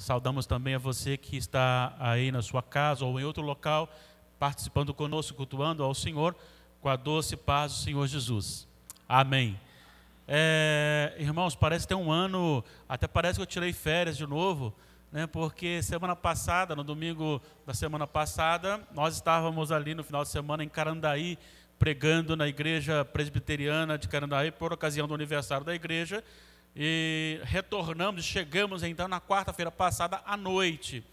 Saudamos também a você que está aí na sua casa ou em outro local, participando conosco, cultuando ao Senhor, com a doce paz do Senhor Jesus. Amém. Irmãos, parece ter um ano, até parece que eu tirei férias de novo, né? Porque semana passada, no domingo da semana passada, nós estávamos ali no final de semana em Carandaí, pregando na igreja presbiteriana de Carandaí, por ocasião do aniversário da igreja, e retornamos, chegamos então na quarta-feira passada à noite.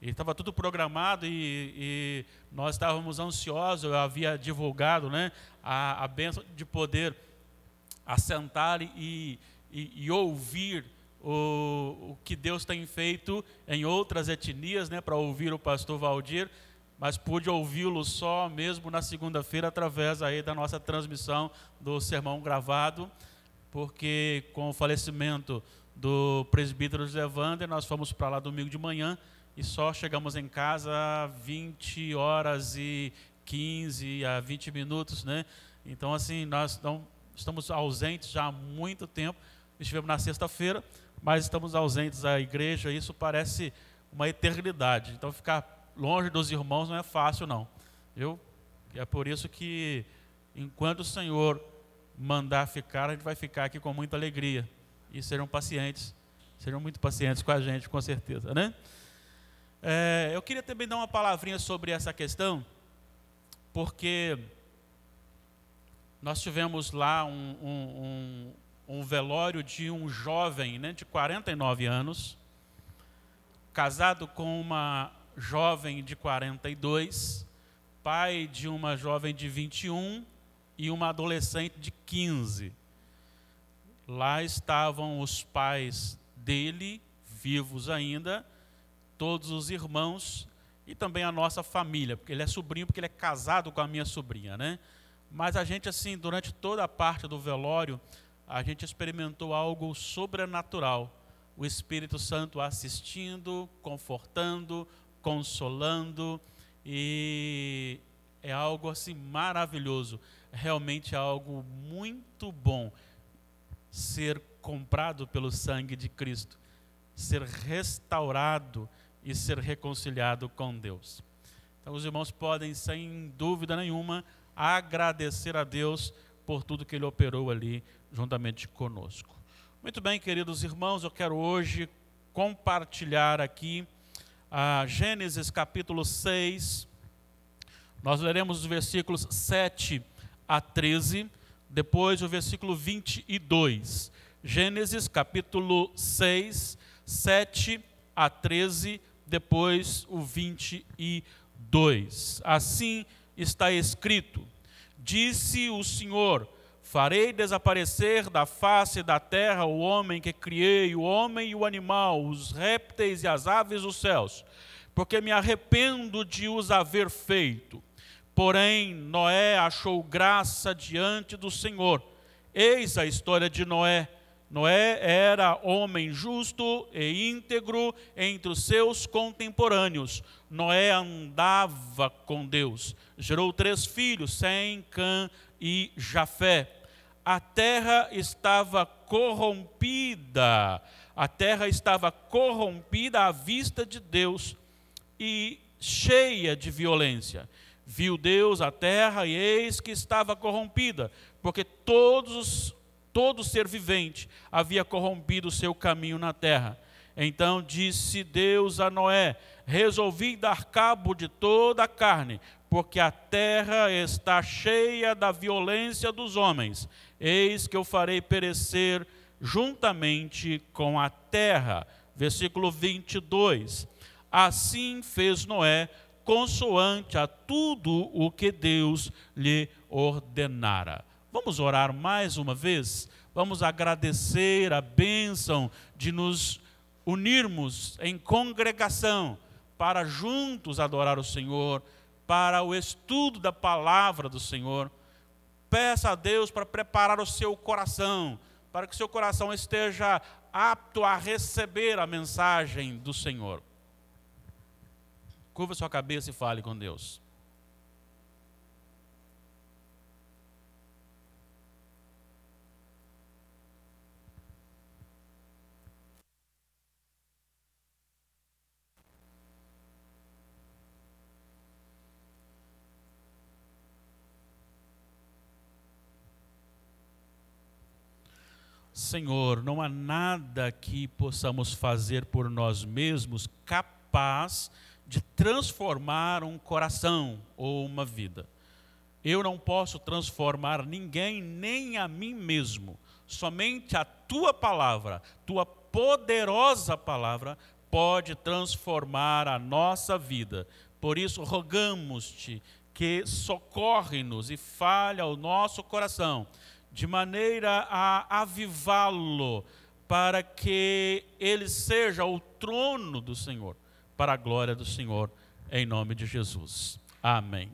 E estava tudo programado e nós estávamos ansiosos. Eu havia divulgado, né, a bênção de poder assentar e ouvir o que Deus tem feito em outras etnias, né, para ouvir o pastor Valdir, mas pude ouvi-lo só mesmo na segunda-feira através aí da nossa transmissão do sermão gravado, porque com o falecimento do presbítero José Wander, nós fomos para lá domingo de manhã e só chegamos em casa 20 horas e 15 a 20 minutos, né? Então, assim, nós não estamos ausentes já há muito tempo. Estivemos na sexta-feira, mas estamos ausentes da igreja. Isso parece uma eternidade. Então, ficar longe dos irmãos não é fácil, não. Viu? E é por isso que, enquanto o Senhor mandar ficar, a gente vai ficar aqui com muita alegria. E serão muito pacientes com a gente, com certeza, né? Eu queria também dar uma palavrinha sobre essa questão, porque nós tivemos lá um velório de um jovem, né, de 49 anos, casado com uma jovem de 42, pai de uma jovem de 21 e uma adolescente de 15. Lá estavam os pais dele, vivos ainda, todos os irmãos e também a nossa família, porque ele é sobrinho, porque ele é casado com a minha sobrinha, né? Mas a gente, assim, durante toda a parte do velório, a gente experimentou algo sobrenatural. O Espírito Santo assistindo, confortando, consolando, e é algo assim maravilhoso. Realmente é algo muito bom ser comprado pelo sangue de Cristo, ser restaurado e ser reconciliado com Deus. Então os irmãos podem, sem dúvida nenhuma, agradecer a Deus por tudo que Ele operou ali juntamente conosco. Muito bem, queridos irmãos, eu quero hoje compartilhar aqui a Gênesis capítulo 6. Nós leremos os versículos 7 a 13, depois o versículo 22. Gênesis capítulo 6, 7 a 13, depois o 22. Assim está escrito: disse o Senhor: farei desaparecer da face da terra o homem que criei, o homem e o animal, os répteis e as aves dos céus, porque me arrependo de os haver feito. Porém, Noé achou graça diante do Senhor. Eis a história de Noé. Noé era homem justo e íntegro entre os seus contemporâneos. Noé andava com Deus. Gerou 3 filhos, Sem, Cã e Jafé. A terra estava corrompida. A terra estava corrompida à vista de Deus e cheia de violência. Viu Deus a terra e eis que estava corrompida, porque todo ser vivente havia corrompido o seu caminho na terra. Então disse Deus a Noé: resolvi dar cabo de toda a carne, porque a terra está cheia da violência dos homens. Eis que eu farei perecer juntamente com a terra. Versículo 22. Assim fez Noé, consoante a tudo o que Deus lhe ordenara. Vamos orar mais uma vez? Vamos agradecer a bênção de nos unirmos em congregação para juntos adorar o Senhor, para o estudo da palavra do Senhor. Peça a Deus para preparar o seu coração, para que o seu coração esteja apto a receber a mensagem do Senhor. Curva sua cabeça e fale com Deus. Senhor, não há nada que possamos fazer por nós mesmos capaz de transformar um coração ou uma vida. Eu não posso transformar ninguém, nem a mim mesmo. Somente a tua palavra, tua poderosa palavra, pode transformar a nossa vida. Por isso, rogamos-te que socorre-nos e fale ao nosso coração, de maneira a avivá-lo, para que ele seja o trono do Senhor, para a glória do Senhor, em nome de Jesus. Amém.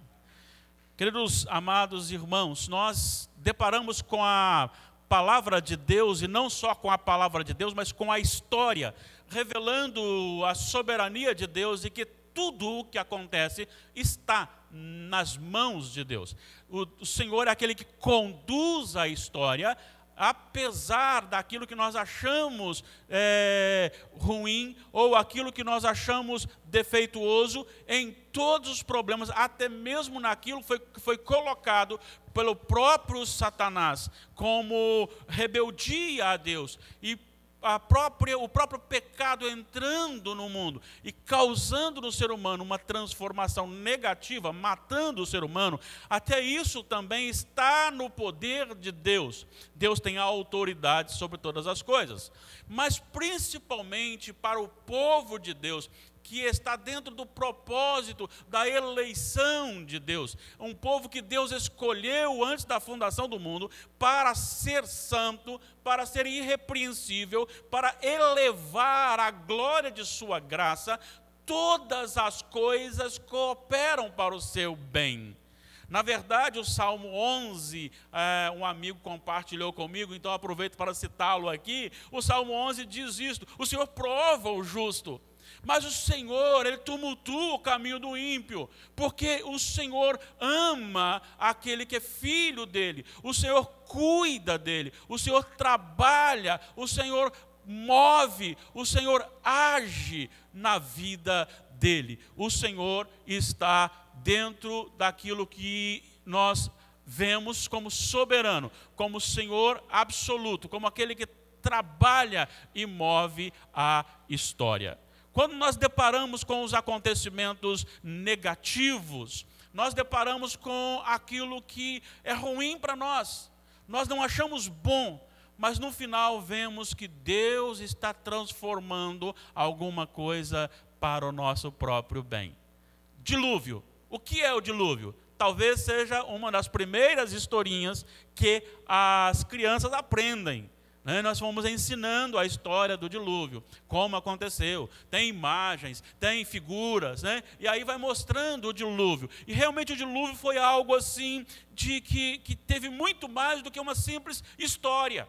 Queridos amados irmãos, nós deparamos com a palavra de Deus, e não só com a palavra de Deus, mas com a história, revelando a soberania de Deus e que tudo o que acontece está nas mãos de Deus. O Senhor é aquele que conduz a história, apesar daquilo que nós achamos ruim, ou aquilo que nós achamos defeituoso, em todos os problemas, até mesmo naquilo que foi colocado pelo próprio Satanás, como rebeldia a Deus, e o próprio pecado entrando no mundo e causando no ser humano uma transformação negativa, matando o ser humano, até isso também está no poder de Deus. Deus tem a autoridade sobre todas as coisas, mas principalmente para o povo de Deus, que está dentro do propósito da eleição de Deus. Um povo que Deus escolheu antes da fundação do mundo para ser santo, para ser irrepreensível, para elevar a glória de sua graça. Todas as coisas cooperam para o seu bem. Na verdade, o Salmo 11, um amigo compartilhou comigo, então aproveito para citá-lo aqui. O Salmo 11 diz isto: o Senhor prova o justo, mas o Senhor, Ele tumultua o caminho do ímpio, porque o Senhor ama aquele que é filho dele, o Senhor cuida dele, o Senhor trabalha, o Senhor move, o Senhor age na vida dele. O Senhor está dentro daquilo que nós vemos como soberano, como Senhor absoluto, como aquele que trabalha e move a história. Quando nós deparamos com os acontecimentos negativos, nós deparamos com aquilo que é ruim para nós. Nós não achamos bom, mas no final vemos que Deus está transformando alguma coisa para o nosso próprio bem. Dilúvio. O que é o dilúvio? Talvez seja uma das primeiras historinhas que as crianças aprendem. Nós fomos ensinando a história do dilúvio, como aconteceu. Tem imagens, tem figuras, e aí vai mostrando o dilúvio. E realmente o dilúvio foi algo assim, que teve muito mais do que uma simples história.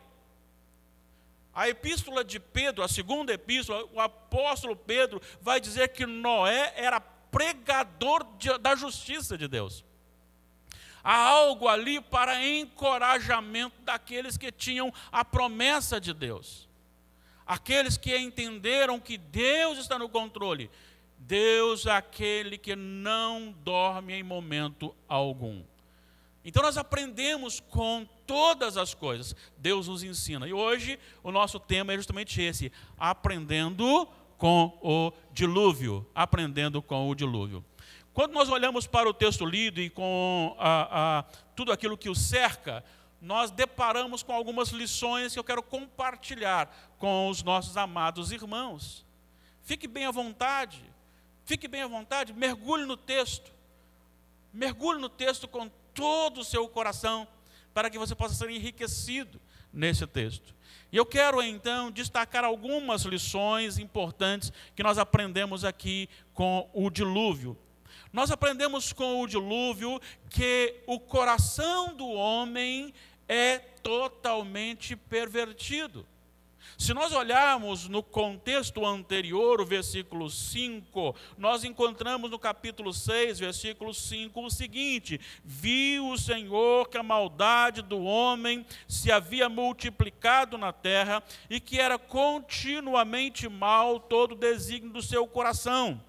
A epístola de Pedro, a segunda epístola, o apóstolo Pedro vai dizer que Noé era pregador da justiça de Deus. Há algo ali para encorajamento daqueles que tinham a promessa de Deus. Aqueles que entenderam que Deus está no controle. Deus é aquele que não dorme em momento algum. Então nós aprendemos com todas as coisas. Deus nos ensina. E hoje o nosso tema é justamente esse: aprendendo com o dilúvio. Aprendendo com o dilúvio. Quando nós olhamos para o texto lido e com tudo aquilo que o cerca, nós deparamos com algumas lições que eu quero compartilhar com os nossos amados irmãos. Fique bem à vontade, mergulhe no texto com todo o seu coração, para que você possa ser enriquecido nesse texto. E eu quero então destacar algumas lições importantes que nós aprendemos aqui com o dilúvio. Nós aprendemos com o dilúvio que o coração do homem é totalmente pervertido. Se nós olharmos no contexto anterior, o versículo 5, nós encontramos no capítulo 6, versículo 5, o seguinte: viu o Senhor que a maldade do homem se havia multiplicado na terra e que era continuamente mal todo o desígnio do seu coração.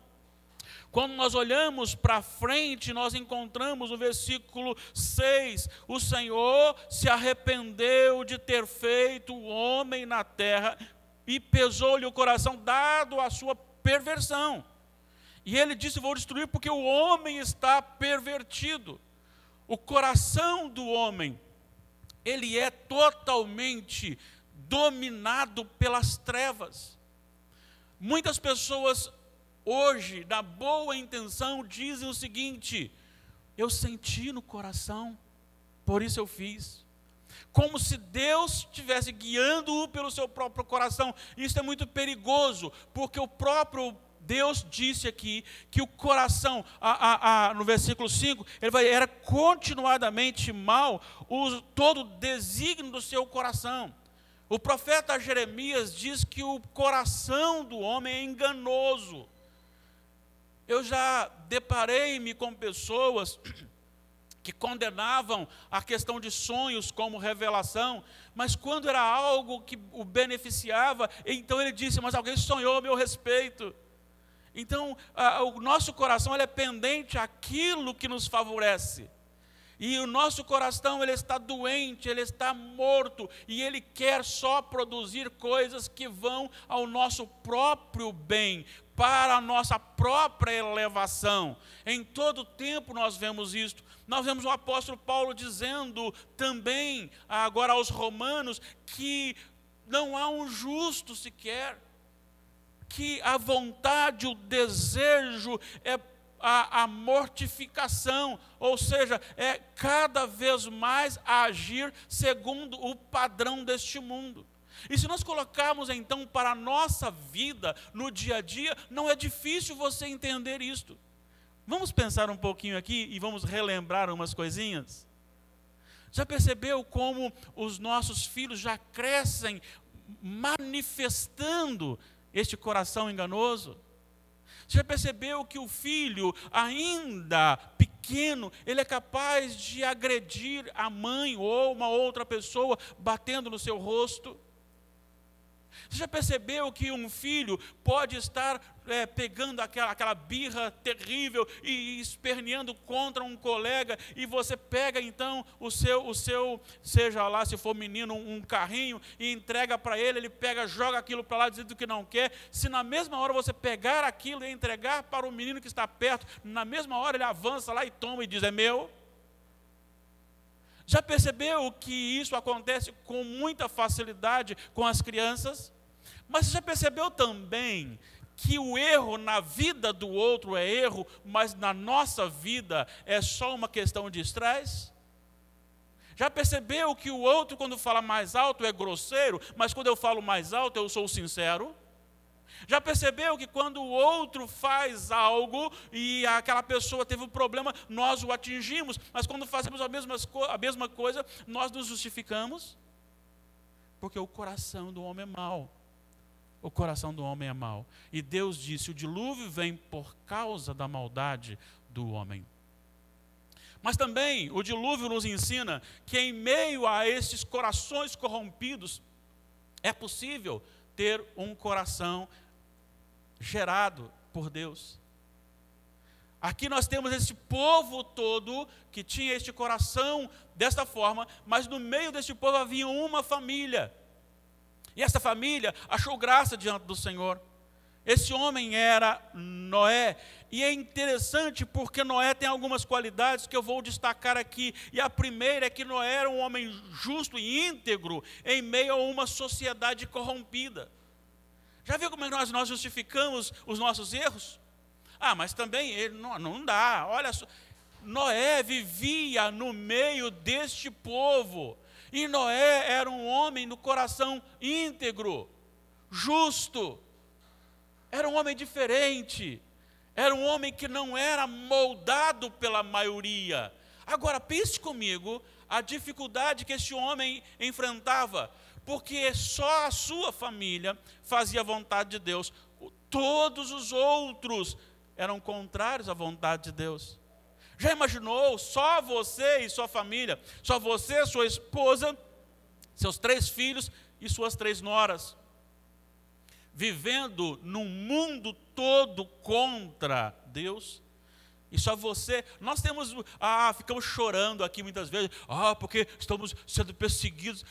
Quando nós olhamos para frente, nós encontramos no versículo 6, o Senhor se arrependeu de ter feito o homem na terra e pesou-lhe o coração, dado a sua perversão. E ele disse, vou destruir porque o homem está pervertido. O coração do homem, ele é totalmente dominado pelas trevas. Muitas pessoas hoje, na boa intenção, dizem o seguinte: eu senti no coração, por isso eu fiz. Como se Deus estivesse guiando-o pelo seu próprio coração. Isso é muito perigoso, porque o próprio Deus disse aqui que o coração, no versículo 5, era continuadamente mal todo o desígnio do seu coração. O profeta Jeremias diz que o coração do homem é enganoso. Eu já deparei-me com pessoas que condenavam a questão de sonhos como revelação, mas quando era algo que o beneficiava, então ele disse, mas alguém sonhou a meu respeito. Então, o nosso coração ele é pendente àquilo que nos favorece. E o nosso coração ele está doente, ele está morto, e ele quer só produzir coisas que vão ao nosso próprio bem, para a nossa própria elevação. Em todo tempo nós vemos isto. Nós vemos o apóstolo Paulo dizendo também, agora aos romanos, que não há um justo sequer, que a vontade, o desejo é a mortificação, ou seja, é cada vez mais agir segundo o padrão deste mundo. E se nós colocarmos então para a nossa vida, no dia a dia, não é difícil você entender isto. Vamos pensar um pouquinho aqui e vamos relembrar umas coisinhas? Já percebeu como os nossos filhos já crescem manifestando este coração enganoso? Já percebeu que o filho, ainda pequeno, ele é capaz de agredir a mãe ou uma outra pessoa batendo no seu rosto? Você já percebeu que um filho pode estar pegando aquela birra terrível e esperneando contra um colega, e você pega então o seu, seja lá se for menino, um carrinho, e entrega para ele, ele pega, joga aquilo para lá dizendo que não quer. Se na mesma hora você pegar aquilo e entregar para o menino que está perto, na mesma hora ele avança lá e toma e diz, é meu. Já percebeu que isso acontece com muita facilidade com as crianças? Mas você já percebeu também que o erro na vida do outro é erro, mas na nossa vida é só uma questão de estresse? Já percebeu que o outro, quando fala mais alto, é grosseiro, mas quando eu falo mais alto, eu sou sincero? Já percebeu que quando o outro faz algo e aquela pessoa teve um problema, nós o atingimos, mas quando fazemos a mesma coisa, nós nos justificamos? Porque o coração do homem é mau. O coração do homem é mau. E Deus disse, o dilúvio vem por causa da maldade do homem. Mas também o dilúvio nos ensina que em meio a esses corações corrompidos, é possível ter um coração gerado por Deus. Aqui nós temos esse povo todo que tinha este coração desta forma, mas no meio deste povo havia uma família. E essa família achou graça diante do Senhor. Esse homem era Noé. E é interessante porque Noé tem algumas qualidades que eu vou destacar aqui. E a primeira é que Noé era um homem justo e íntegro em meio a uma sociedade corrompida. Já viu como é que nós justificamos os nossos erros? Mas também ele não dá. Olha só, Noé vivia no meio deste povo. E Noé era um homem no coração íntegro, justo. Era um homem diferente. Era um homem que não era moldado pela maioria. Agora, pense comigo a dificuldade que este homem enfrentava. Porque só a sua família fazia a vontade de Deus. Todos os outros eram contrários à vontade de Deus. Já imaginou? Só você e sua família, só você, sua esposa, seus 3 filhos e suas 3 noras. vivendo num mundo todo contra Deus. E só você, nós temos, ficamos chorando aqui muitas vezes, porque estamos sendo perseguidos,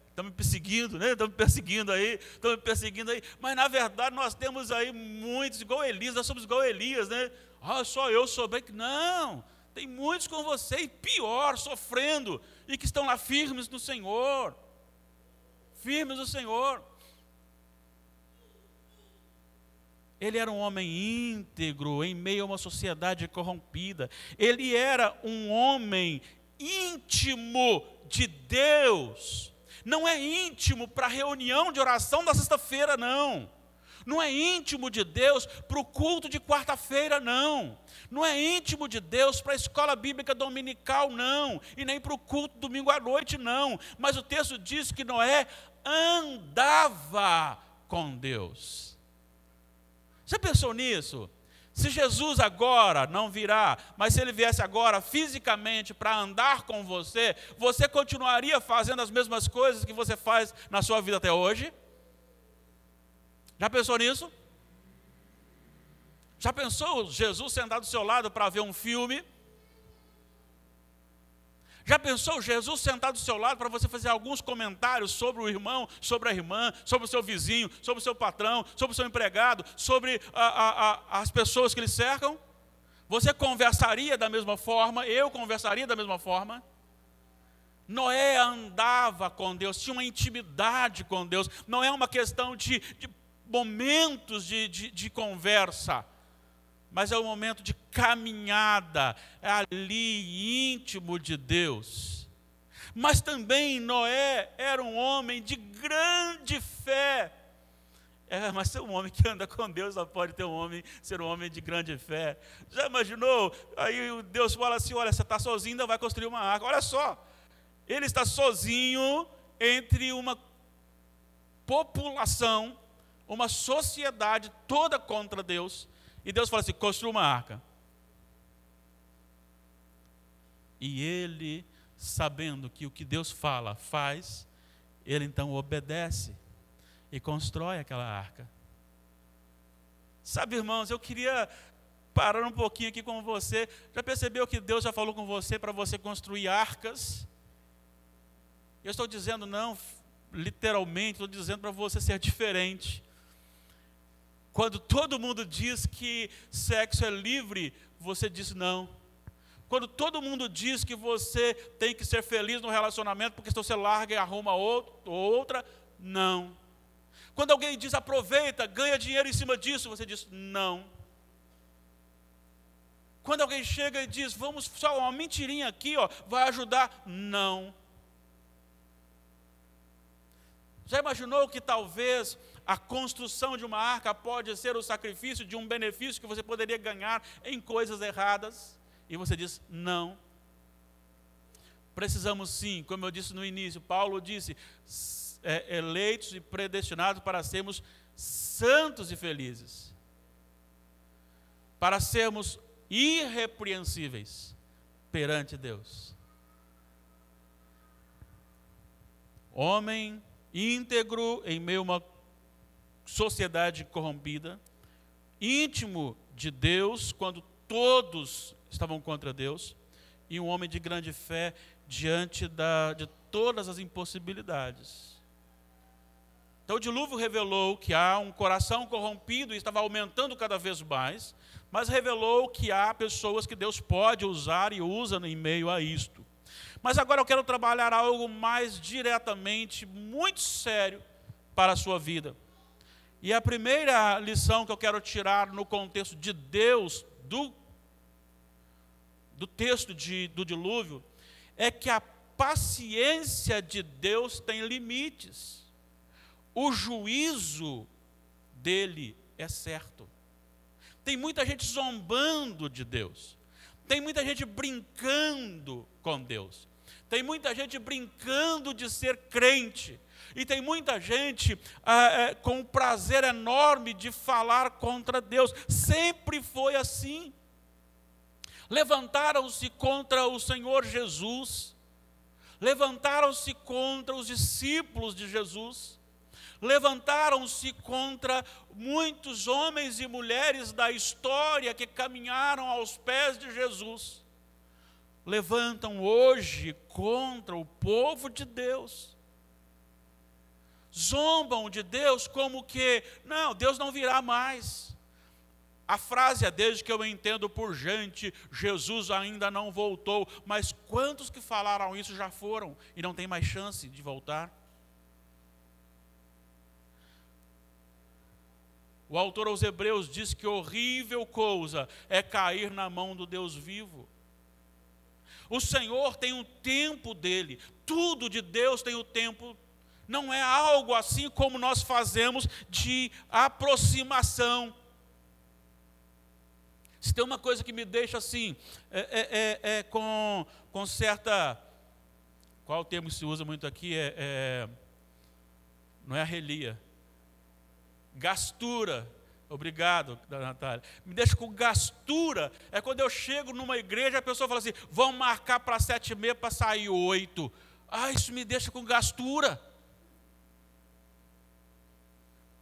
estamos perseguindo, né? Estamos perseguindo aí, mas na verdade nós temos aí muitos, igual Elias, nós somos igual Elias, né? Só eu sou bem, não, tem muitos com você, e pior, sofrendo, e que estão lá firmes no Senhor, Ele era um homem íntegro em meio a uma sociedade corrompida. Ele era um homem íntimo de Deus. Não é íntimo para a reunião de oração da sexta-feira, não. Não é íntimo de Deus para o culto de quarta-feira, não. Não é íntimo de Deus para a escola bíblica dominical, não. E nem para o culto domingo à noite, não. Mas o texto diz que Noé andava com Deus. Você pensou nisso? Se Jesus agora não virá, mas se ele viesse agora fisicamente para andar com você, você continuaria fazendo as mesmas coisas que você faz na sua vida até hoje? Já pensou nisso? Já pensou Jesus sentado do seu lado para ver um filme? Já pensou Jesus sentado do seu lado para você fazer alguns comentários sobre o irmão, sobre a irmã, sobre o seu vizinho, sobre o seu patrão, sobre o seu empregado, sobre as pessoas que lhe cercam? Você conversaria da mesma forma? Eu conversaria da mesma forma? Noé andava com Deus, tinha uma intimidade com Deus. Não é uma questão de momentos de conversa, mas é um momento de caminhada, ali íntimo de Deus. Mas também Noé era um homem de grande fé. Mas ser um homem que anda com Deus só pode ser um homem de grande fé. Já imaginou? Aí Deus fala assim, olha, você está sozinho, ainda vai construir uma arca. Olha só, ele está sozinho entre uma população, uma sociedade toda contra Deus. E Deus fala assim, construa uma arca. E ele, sabendo que o que Deus fala, faz, ele então obedece e constrói aquela arca. Sabe, irmãos, eu queria parar um pouquinho aqui com você. Já percebeu que Deus já falou com você para você construir arcas? Eu estou dizendo não, literalmente, estou dizendo para você ser diferente. Quando todo mundo diz que sexo é livre, você diz não. Quando todo mundo diz que você tem que ser feliz no relacionamento, porque se você larga e arruma outra, não. Quando alguém diz aproveita, ganha dinheiro em cima disso, você diz não. Quando alguém chega e diz, vamos só uma mentirinha aqui, vai ajudar, não. Já imaginou que talvez a construção de uma arca pode ser o sacrifício de um benefício que você poderia ganhar em coisas erradas? E você diz, não. Precisamos sim, como eu disse no início, Paulo disse, eleitos e predestinados para sermos santos e felizes. Para sermos irrepreensíveis perante Deus. Homem íntegro em meio a uma sociedade corrompida, íntimo de Deus quando todos estavam contra Deus, e um homem de grande fé diante de todas as impossibilidades. Então o dilúvio revelou que há um coração corrompido e estava aumentando cada vez mais, mas revelou que há pessoas que Deus pode usar e usa em meio a isto. Mas agora eu quero trabalhar algo mais diretamente, muito sério para a sua vida. E a primeira lição que eu quero tirar no contexto de Deus, do texto do dilúvio, é que a paciência de Deus tem limites. O juízo dele é certo. Tem muita gente zombando de Deus. Tem muita gente brincando com Deus. Tem muita gente brincando de ser crente. E tem muita gente com um prazer enorme de falar contra Deus. Sempre foi assim. Levantaram-se contra o Senhor Jesus. Levantaram-se contra os discípulos de Jesus. Levantaram-se contra muitos homens e mulheres da história que caminharam aos pés de Jesus. Levantam hoje contra o povo de Deus. Zombam de Deus como que, não, Deus não virá mais. A frase é: desde que eu entendo por gente, Jesus ainda não voltou. Mas quantos que falaram isso já foram e não tem mais chance de voltar? O autor aos Hebreus diz que horrível coisa é cair na mão do Deus vivo. O Senhor tem o tempo dele, tudo de Deus tem o tempo. Não é algo assim como nós fazemos de aproximação. Se tem uma coisa que me deixa assim, com certa, qual o termo que se usa muito aqui? Não é arrelia. Gastura, obrigado, Natália. Me deixa com gastura, é quando eu chego numa igreja e a pessoa fala assim: vamos marcar para 7h30 para sair 8. Isso me deixa com gastura.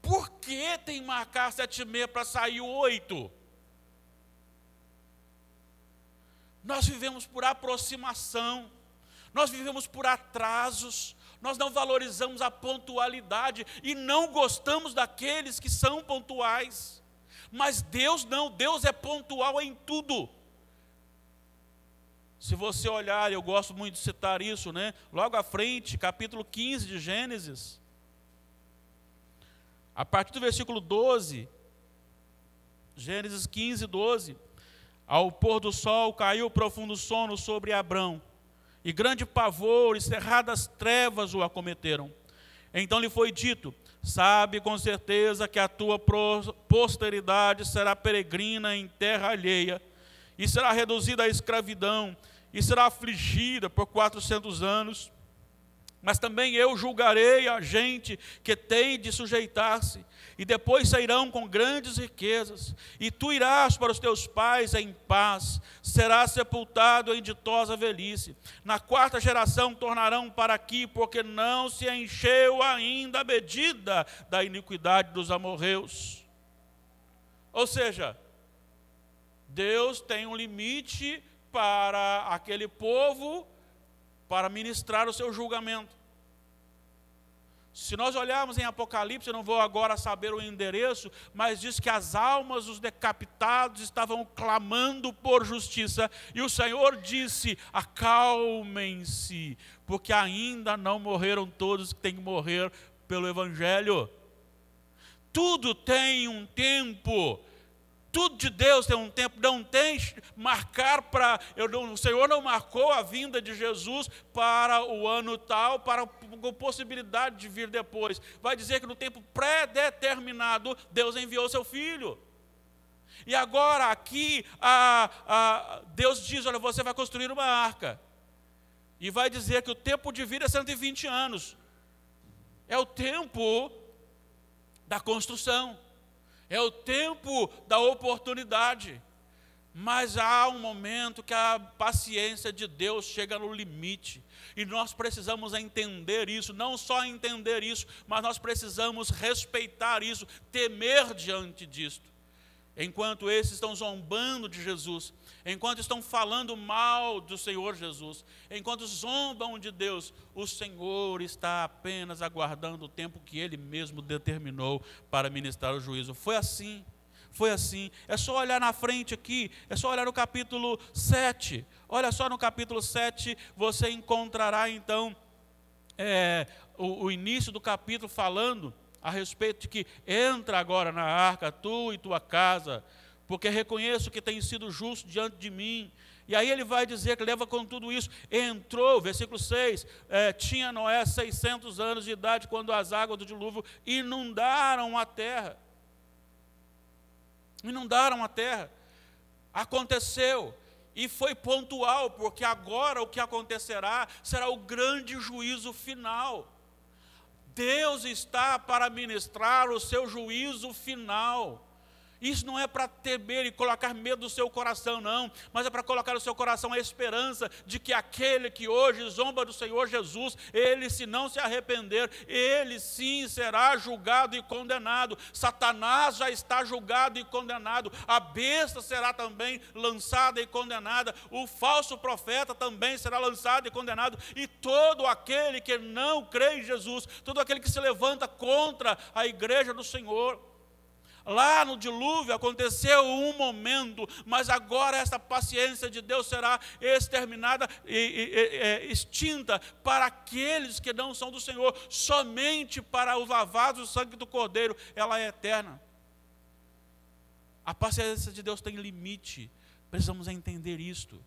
Por que tem que marcar 7h30 para sair 8? Nós vivemos por aproximação, nós vivemos por atrasos, nós não valorizamos a pontualidade e não gostamos daqueles que são pontuais. Mas Deus não, Deus é pontual em tudo. Se você olhar, eu gosto muito de citar isso, né? Logo à frente, capítulo 15 de Gênesis, a partir do versículo 12, Gênesis 15, 12, ao pôr do sol caiu profundo sono sobre Abrão, e grande pavor e cerradas trevas o acometeram. Então lhe foi dito: sabe com certeza que a tua posteridade será peregrina em terra alheia, e será reduzida à escravidão, e será afligida por 400 anos. Mas também eu julgarei a gente que tem de sujeitar-se, e depois sairão com grandes riquezas, e tu irás para os teus pais em paz, serás sepultado em ditosa velhice. Na 4ª geração tornarão para aqui, porque não se encheu ainda a medida da iniquidade dos amorreus. Ou seja, Deus tem um limite para aquele povo, para ministrar o seu julgamento. Se nós olharmos em Apocalipse, eu não vou agora saber o endereço, mas diz que as almas dos decapitados estavam clamando por justiça, e o Senhor disse: acalmem-se, porque ainda não morreram todos que têm que morrer pelo Evangelho. Tudo tem um tempo. Tudo de Deus tem um tempo, não tem marcar para... O Senhor não marcou a vinda de Jesus para o ano tal, para a possibilidade de vir depois. Vai dizer que no tempo pré-determinado, Deus enviou seu Filho. E agora aqui, Deus diz: olha, você vai construir uma arca. E vai dizer que o tempo de vida é 120 anos. É o tempo da construção. É o tempo da oportunidade. Mas há um momento que a paciência de Deus chega no limite. E nós precisamos entender isso, não só entender isso, mas nós precisamos respeitar isso, temer diante disto. Enquanto esses estão zombando de Jesus, enquanto estão falando mal do Senhor Jesus, enquanto zombam de Deus, o Senhor está apenas aguardando o tempo que Ele mesmo determinou para ministrar o juízo. Foi assim. É só olhar na frente aqui, é só olhar no capítulo 7. Olha só, no capítulo 7 você encontrará então o início do capítulo falando a respeito de que entra agora na arca tu e tua casa, porque reconheço que tem sido justo diante de mim. E aí ele vai dizer que leva com tudo isso, entrou, versículo 6, tinha Noé 600 anos de idade quando as águas do dilúvio inundaram a terra. Aconteceu, e foi pontual, porque agora o que acontecerá será o grande juízo final. Deus está para ministrar o seu juízo final. Isso não é para temer e colocar medo no seu coração, não, mas é para colocar no seu coração a esperança de que aquele que hoje zomba do Senhor Jesus, ele, se não se arrepender, ele sim será julgado e condenado. Satanás já está julgado e condenado, a besta será também lançada e condenada, o falso profeta também será lançado e condenado, e todo aquele que não crê em Jesus, todo aquele que se levanta contra a igreja do Senhor. Lá no dilúvio aconteceu um momento, mas agora essa paciência de Deus será exterminada e extinta para aqueles que não são do Senhor. Somente para os lavados do sangue do Cordeiro ela é eterna. A paciência de Deus tem limite, precisamos entender isto.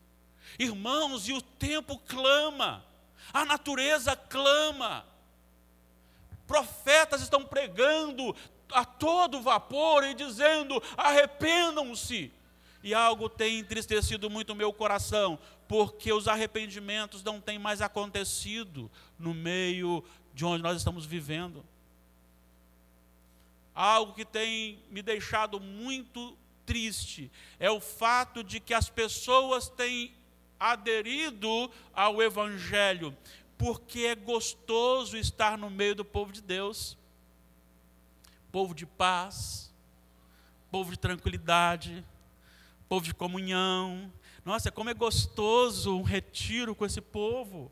Irmãos, e o tempo clama, a natureza clama, profetas estão pregando a todo vapor e dizendo: arrependam-se. E algo tem entristecido muito o meu coração, porque os arrependimentos não têm mais acontecido no meio de onde nós estamos vivendo. Algo que tem me deixado muito triste é o fato de que as pessoas têm aderido ao Evangelho, porque é gostoso estar no meio do povo de Deus. Povo de paz, povo de tranquilidade, povo de comunhão. Nossa, como é gostoso um retiro com esse povo.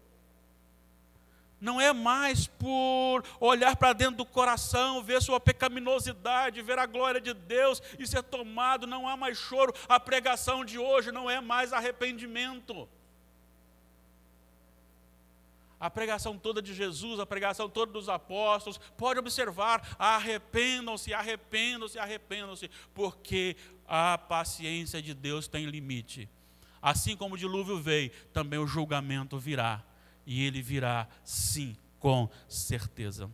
Não é mais por olhar para dentro do coração, ver sua pecaminosidade, ver a glória de Deus e ser tomado, não há mais choro. A pregação de hoje não é mais arrependimento. A pregação toda de Jesus, a pregação toda dos apóstolos, pode observar: arrependam-se, arrependam-se, arrependam-se, porque a paciência de Deus tem limite. Assim como o dilúvio veio, também o julgamento virá, e ele virá sim, com certeza.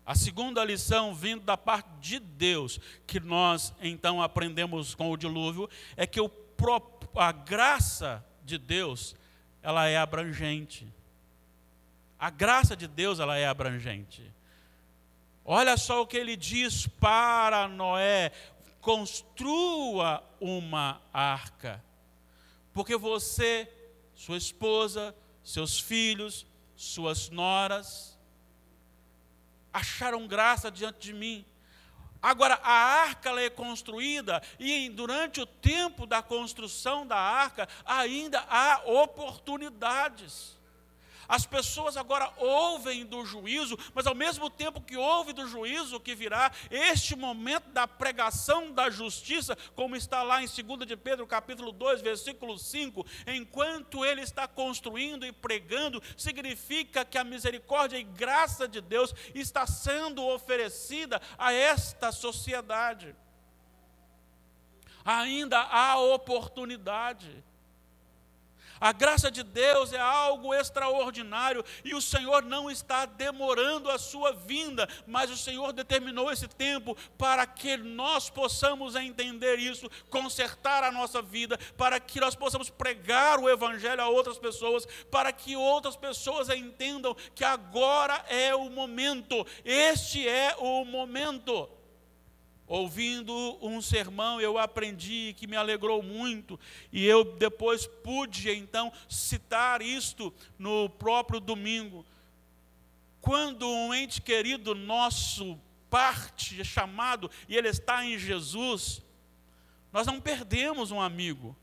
A segunda lição vindo da parte de Deus, que nós então aprendemos com o dilúvio, é que a graça de Deus, ela é abrangente. A graça de Deus, ela é abrangente. Olha só o que ele diz para Noé: construa uma arca, porque você, sua esposa, seus filhos, suas noras, acharam graça diante de mim. Agora, a arca ela é construída e durante o tempo da construção da arca ainda há oportunidades. As pessoas agora ouvem do juízo, mas ao mesmo tempo que ouvem do juízo que virá, este momento da pregação da justiça, como está lá em 2 de Pedro, capítulo 2, versículo 5, enquanto ele está construindo e pregando, significa que a misericórdia e graça de Deus está sendo oferecida a esta sociedade. Ainda há oportunidade. A graça de Deus é algo extraordinário e o Senhor não está demorando a sua vinda, mas o Senhor determinou esse tempo para que nós possamos entender isso, consertar a nossa vida, para que nós possamos pregar o Evangelho a outras pessoas, para que outras pessoas entendam que agora é o momento, este é o momento. Ouvindo um sermão, eu aprendi que me alegrou muito, e eu depois pude então citar isto no próprio domingo. Quando um ente querido nosso parte, é chamado, e ele está em Jesus, nós não perdemos um amigo,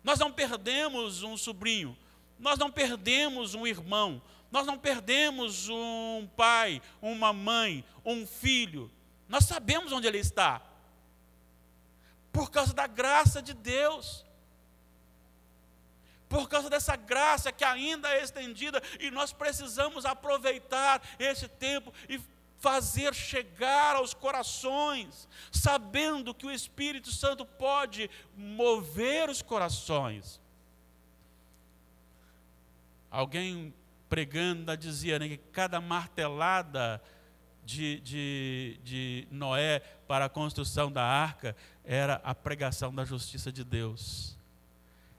nós não perdemos um sobrinho, nós não perdemos um irmão, nós não perdemos um pai, uma mãe, um filho. Nós sabemos onde ele está, por causa da graça de Deus, por causa dessa graça que ainda é estendida, e nós precisamos aproveitar esse tempo e fazer chegar aos corações, sabendo que o Espírito Santo pode mover os corações. Alguém pregando dizia, né, que cada martelada de Noé para a construção da arca era a pregação da justiça de Deus.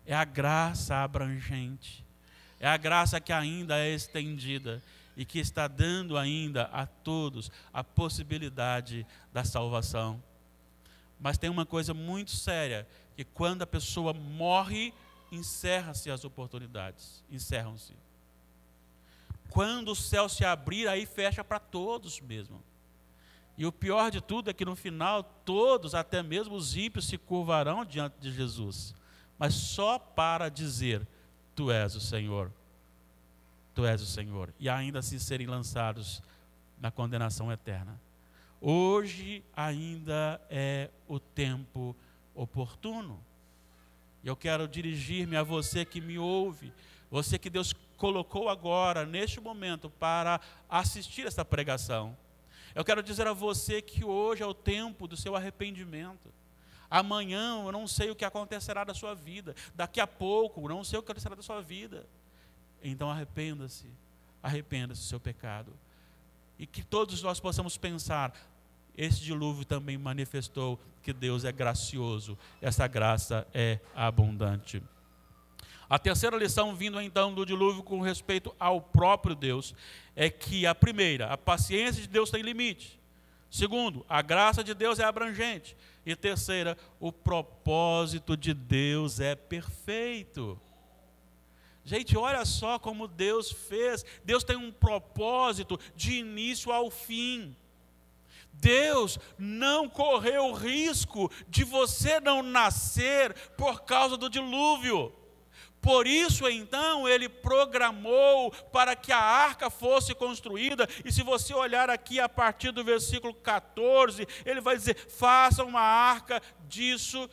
É a graça abrangente, é a graça que ainda é estendida e que está dando ainda a todos a possibilidade da salvação. Mas tem uma coisa muito séria, que quando a pessoa morre, encerram-se as oportunidades, encerram-se. Quando o céu se abrir, aí fecha para todos mesmo. E o pior de tudo é que no final, todos, até mesmo os ímpios, se curvarão diante de Jesus. Mas só para dizer, tu és o Senhor. Tu és o Senhor. E ainda assim serem lançados na condenação eterna. Hoje ainda é o tempo oportuno. E eu quero dirigir-me a você que me ouve, você que Deus colocou agora, neste momento, para assistir esta pregação. Eu quero dizer a você que hoje é o tempo do seu arrependimento. Amanhã eu não sei o que acontecerá da sua vida. Daqui a pouco eu não sei o que acontecerá da sua vida. Então arrependa-se do seu pecado. E que todos nós possamos pensar, esse dilúvio também manifestou que Deus é gracioso, essa graça é abundante. A terceira lição vindo então do dilúvio com respeito ao próprio Deus, é que a primeira, a paciência de Deus tem limite. Segundo, a graça de Deus é abrangente. E terceira, o propósito de Deus é perfeito. Gente, olha só como Deus fez. Deus tem um propósito de início ao fim. Deus não correu o risco de você não nascer por causa do dilúvio. Por isso, então, Ele programou para que a arca fosse construída. E se você olhar aqui a partir do versículo 14, Ele vai dizer, faça uma arca disso,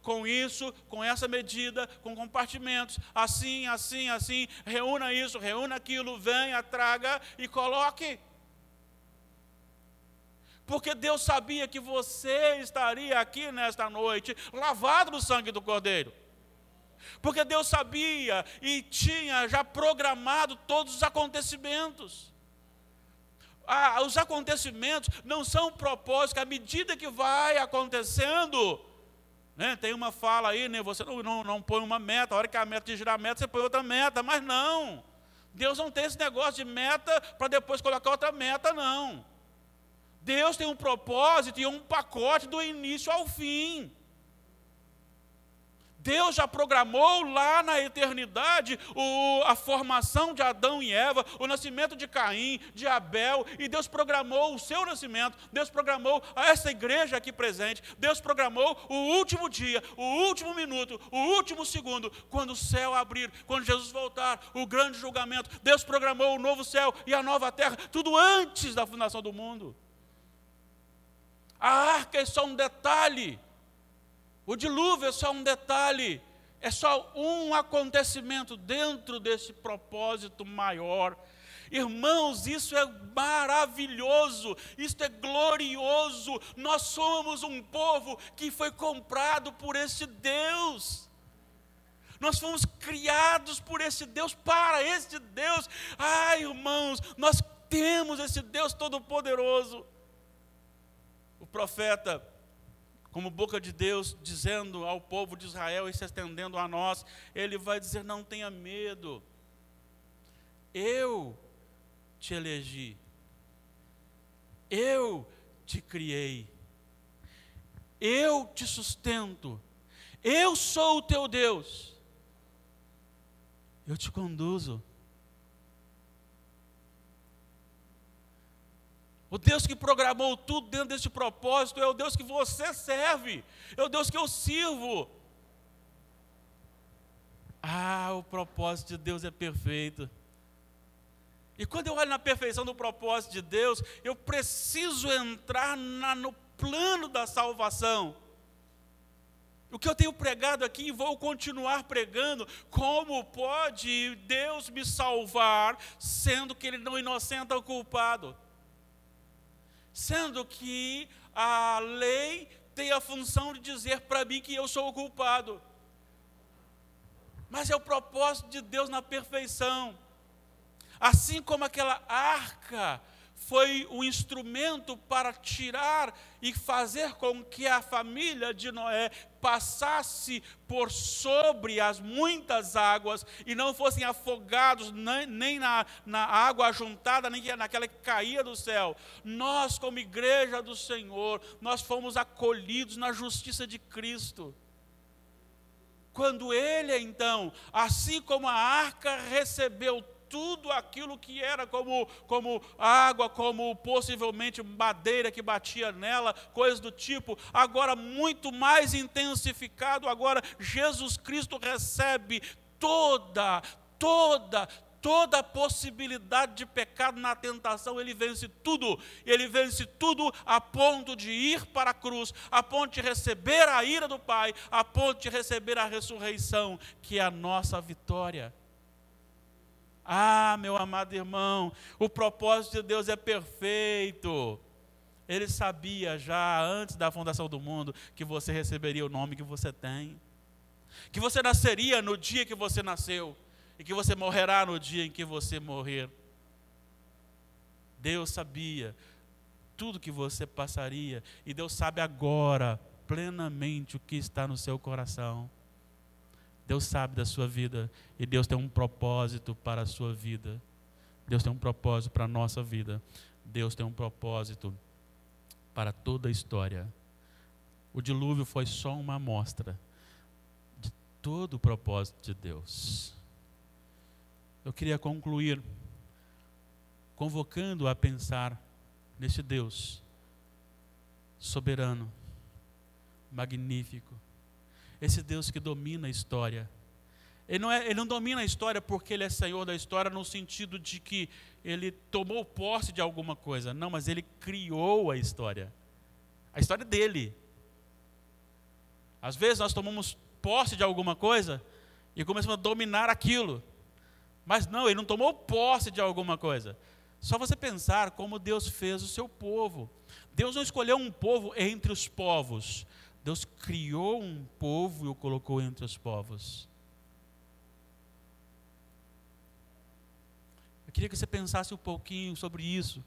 com isso, com essa medida, com compartimentos, assim, assim, assim, reúna isso, reúna aquilo, venha, traga e coloque. Porque Deus sabia que você estaria aqui nesta noite, lavado no sangue do Cordeiro. Porque Deus sabia e tinha já programado todos os acontecimentos. Os acontecimentos não são propósitos, que à medida que vai acontecendo, né, tem uma fala aí, né, você não põe uma meta, a hora que a meta girar a meta, você põe outra meta, mas não. Deus não tem esse negócio de meta para depois colocar outra meta, não. Deus tem um propósito e um pacote do início ao fim. Deus já programou lá na eternidade a formação de Adão e Eva, o nascimento de Caim, de Abel, e Deus programou o seu nascimento, Deus programou essa igreja aqui presente, Deus programou o último dia, o último minuto, o último segundo, quando o céu abrir, quando Jesus voltar, o grande julgamento. Deus programou o novo céu e a nova terra, tudo antes da fundação do mundo. A arca é só um detalhe. O dilúvio é só um detalhe, é só um acontecimento dentro desse propósito maior. Irmãos, isso é maravilhoso, isso é glorioso. Nós somos um povo que foi comprado por esse Deus. Nós fomos criados por esse Deus, para esse Deus. Irmãos, nós temos esse Deus todo-poderoso. O profeta, como boca de Deus, dizendo ao povo de Israel e se estendendo a nós, ele vai dizer, não tenha medo, eu te elegi, eu te criei, eu te sustento, eu sou o teu Deus, eu te conduzo. O Deus que programou tudo dentro desse propósito é o Deus que você serve, é o Deus que eu sirvo. O propósito de Deus é perfeito. E quando eu olho na perfeição do propósito de Deus, eu preciso entrar no plano da salvação. O que eu tenho pregado aqui e vou continuar pregando, como pode Deus me salvar, sendo que Ele não inocenta o culpado? Sendo que a lei tem a função de dizer para mim que eu sou o culpado. Mas é o propósito de Deus na perfeição. Assim como aquela arca foi um instrumento para tirar e fazer com que a família de Noé passasse por sobre as muitas águas e não fossem afogados nem na água ajuntada, nem naquela que caía do céu. Nós, como igreja do Senhor, nós fomos acolhidos na justiça de Cristo. Quando Ele, então, assim como a arca recebeu tudo aquilo que era como água, como possivelmente madeira que batia nela, coisas do tipo, agora muito mais intensificado, agora Jesus Cristo recebe toda a possibilidade de pecado na tentação. Ele vence tudo a ponto de ir para a cruz, a ponto de receber a ira do Pai, a ponto de receber a ressurreição, que é a nossa vitória. Ah, meu amado irmão, o propósito de Deus é perfeito. Ele sabia já antes da fundação do mundo que você receberia o nome que você tem, que você nasceria no dia que você nasceu e que você morrerá no dia em que você morrer. Deus sabia tudo que você passaria e Deus sabe agora plenamente o que está no seu coração. Deus sabe da sua vida e Deus tem um propósito para a sua vida. Deus tem um propósito para a nossa vida. Deus tem um propósito para toda a história. O dilúvio foi só uma amostra de todo o propósito de Deus. Eu queria concluir convocando a pensar nesse Deus soberano, magnífico. Esse Deus que domina a história. Ele não domina a história porque Ele é Senhor da história no sentido de que Ele tomou posse de alguma coisa. Não, mas Ele criou a história. A história é dele. Às vezes nós tomamos posse de alguma coisa e começamos a dominar aquilo. Mas não, Ele não tomou posse de alguma coisa. Só você pensar como Deus fez o seu povo. Deus não escolheu um povo entre os povos. Deus criou um povo e o colocou entre os povos. Eu queria que você pensasse um pouquinho sobre isso.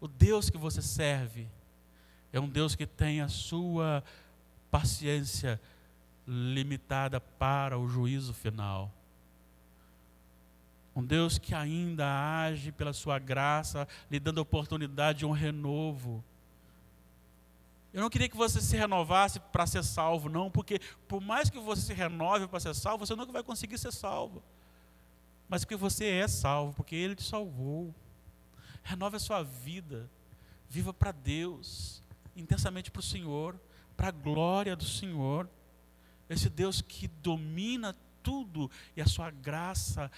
O Deus que você serve é um Deus que tem a sua paciência limitada para o juízo final. Um Deus que ainda age pela sua graça, lhe dando a oportunidade de um renovo. Eu não queria que você se renovasse para ser salvo, não, porque por mais que você se renove para ser salvo, você nunca vai conseguir ser salvo. Mas porque você é salvo, porque Ele te salvou. Renove a sua vida, viva para Deus, intensamente para o Senhor, para a glória do Senhor. Esse Deus que domina tudo e a sua graça.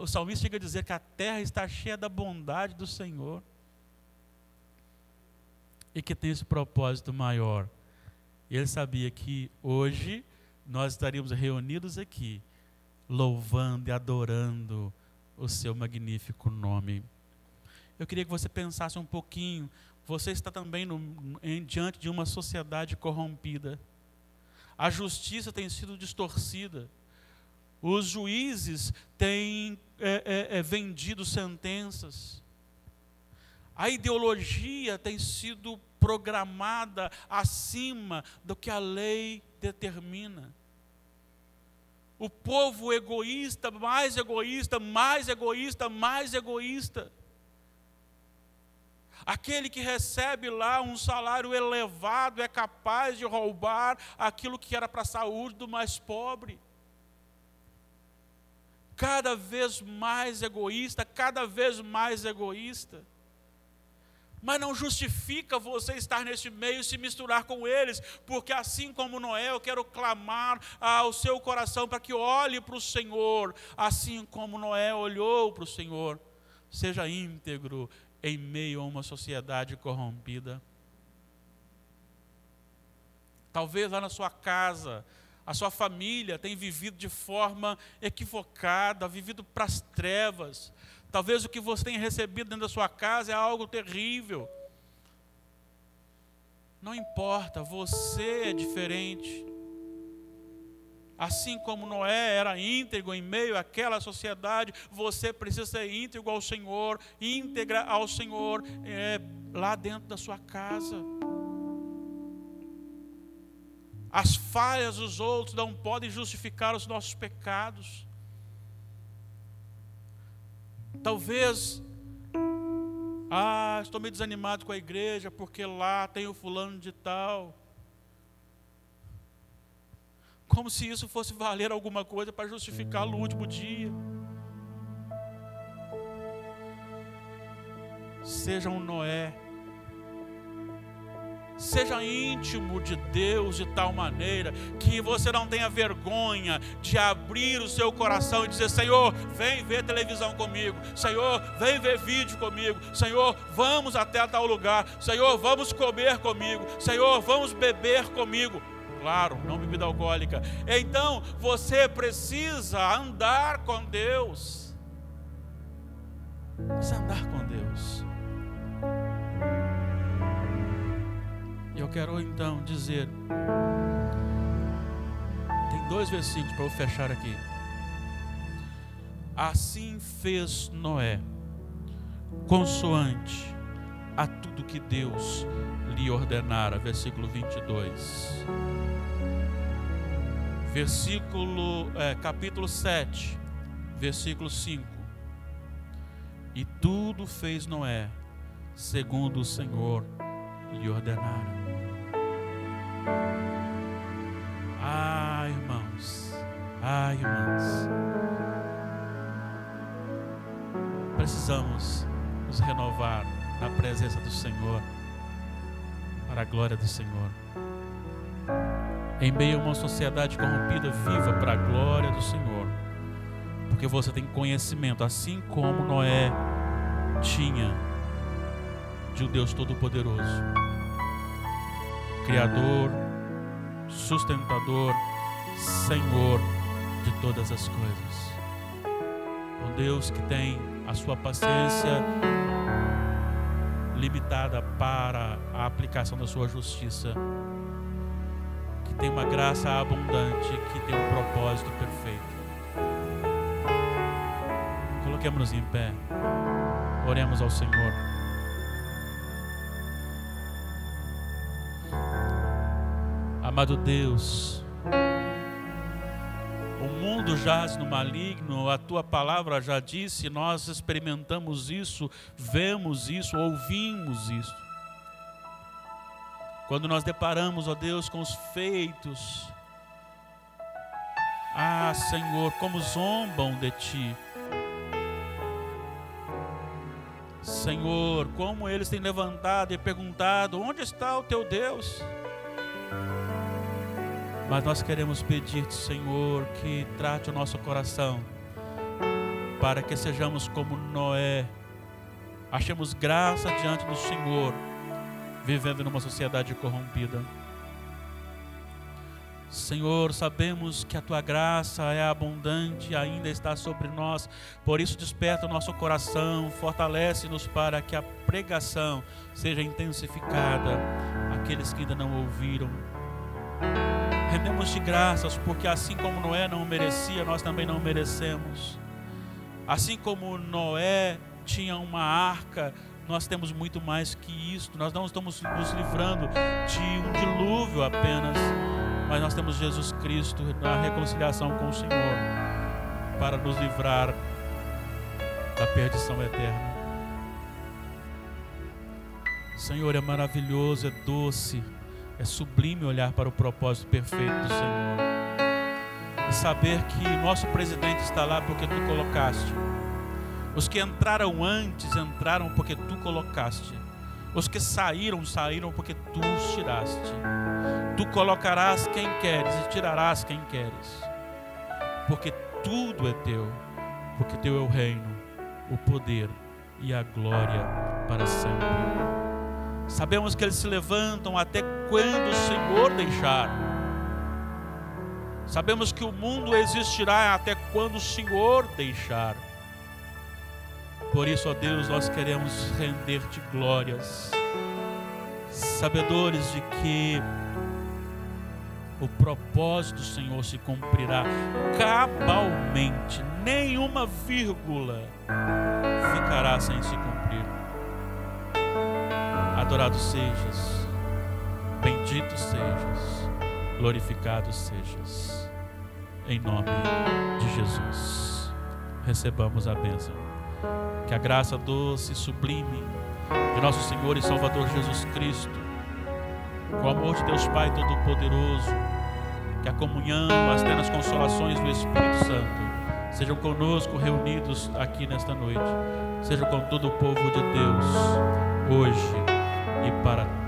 O salmista chega a dizer que a terra está cheia da bondade do Senhor. E que tem esse propósito maior. Ele sabia que hoje nós estaríamos reunidos aqui, louvando e adorando o seu magnífico nome. Eu queria que você pensasse um pouquinho, você está também diante de uma sociedade corrompida. A justiça tem sido distorcida. Os juízes têm vendido sentenças. A ideologia tem sido programada acima do que a lei determina. O povo egoísta, mais egoísta, mais egoísta, mais egoísta. Aquele que recebe lá um salário elevado é capaz de roubar aquilo que era para a saúde do mais pobre. Cada vez mais egoísta, cada vez mais egoísta. Mas não justifica você estar neste meio e se misturar com eles, porque assim como Noé, eu quero clamar ao seu coração para que olhe para o Senhor, assim como Noé olhou para o Senhor. Seja íntegro em meio a uma sociedade corrompida. Talvez lá na sua casa, a sua família tem vivido de forma equivocada, vivido para as trevas. Talvez o que você tenha recebido dentro da sua casa é algo terrível. Não importa, você é diferente. Assim como Noé era íntegro em meio àquela sociedade, você precisa ser íntegro ao Senhor, íntegra ao Senhor, lá dentro da sua casa. As falhas dos outros não podem justificar os nossos pecados. Talvez, estou meio desanimado com a igreja, porque lá tem o fulano de tal. Como se isso fosse valer alguma coisa para justificá-lo no último dia. Seja um Noé. Seja íntimo de Deus de tal maneira que você não tenha vergonha de abrir o seu coração e dizer: Senhor, vem ver televisão comigo. Senhor, vem ver vídeo comigo. Senhor, vamos até tal lugar. Senhor, vamos comer comigo. Senhor, vamos beber comigo. Claro, não bebida alcoólica. Então, você precisa andar com Deus. Precisa andar com Deus. Eu quero então dizer, tem 2 versículos para eu fechar aqui. Assim fez Noé, consoante a tudo que Deus lhe ordenara. Versículo 22. Capítulo 7, versículo 5. E tudo fez Noé, segundo o Senhor lhe ordenara. Irmãos, irmãs, precisamos nos renovar na presença do Senhor, para a glória do Senhor. Em meio a uma sociedade corrompida, viva para a glória do Senhor, porque você tem conhecimento, assim como Noé tinha, de um Deus Todo-Poderoso, Criador, sustentador, Senhor de todas as coisas. Um Deus que tem a sua paciência limitada para a aplicação da sua justiça, que tem uma graça abundante, que tem um propósito perfeito. Coloquemos-nos em pé, oremos ao Senhor. Amado Deus, o mundo jaz no maligno, a Tua palavra já disse, nós experimentamos isso, vemos isso, ouvimos isso. Quando nós deparamos, ó Deus, com os feitos, Senhor, como zombam de Ti. Senhor, como eles têm levantado e perguntado: onde está o Teu Deus? Mas nós queremos pedir-te, Senhor, que trate o nosso coração, para que sejamos como Noé, achemos graça diante do Senhor, vivendo numa sociedade corrompida. Senhor, sabemos que a Tua graça é abundante e ainda está sobre nós, por isso desperta o nosso coração, fortalece-nos para que a pregação seja intensificada, aqueles que ainda não ouviram. Rendemos-te graças, porque assim como Noé não merecia, nós também não merecemos. Assim como Noé tinha uma arca, nós temos muito mais que isso. Nós não estamos nos livrando de um dilúvio apenas, mas nós temos Jesus Cristo na reconciliação com o Senhor, para nos livrar da perdição eterna. Senhor, é maravilhoso, é doce, é sublime olhar para o propósito perfeito do Senhor e saber que nosso presidente está lá porque Tu colocaste. Os que entraram antes, entraram porque Tu colocaste. Os que saíram, saíram porque Tu os tiraste. Tu colocarás quem queres e tirarás quem queres, porque tudo é Teu, porque Teu é o reino, o poder e a glória para sempre. Sabemos que eles se levantam até quando o Senhor deixar. Sabemos que o mundo existirá até quando o Senhor deixar. Por isso, ó Deus, nós queremos render-te glórias, sabedores de que o propósito do Senhor se cumprirá cabalmente, nenhuma vírgula ficará sem se cumprir. Adorado sejas, bendito sejas, glorificado sejas, em nome de Jesus. Recebamos a bênção. Que a graça doce e sublime de nosso Senhor e Salvador Jesus Cristo, com o amor de Deus Pai Todo-Poderoso, que a comunhão, as ternas consolações do Espírito Santo sejam conosco reunidos aqui nesta noite, sejam com todo o povo de Deus, hoje e para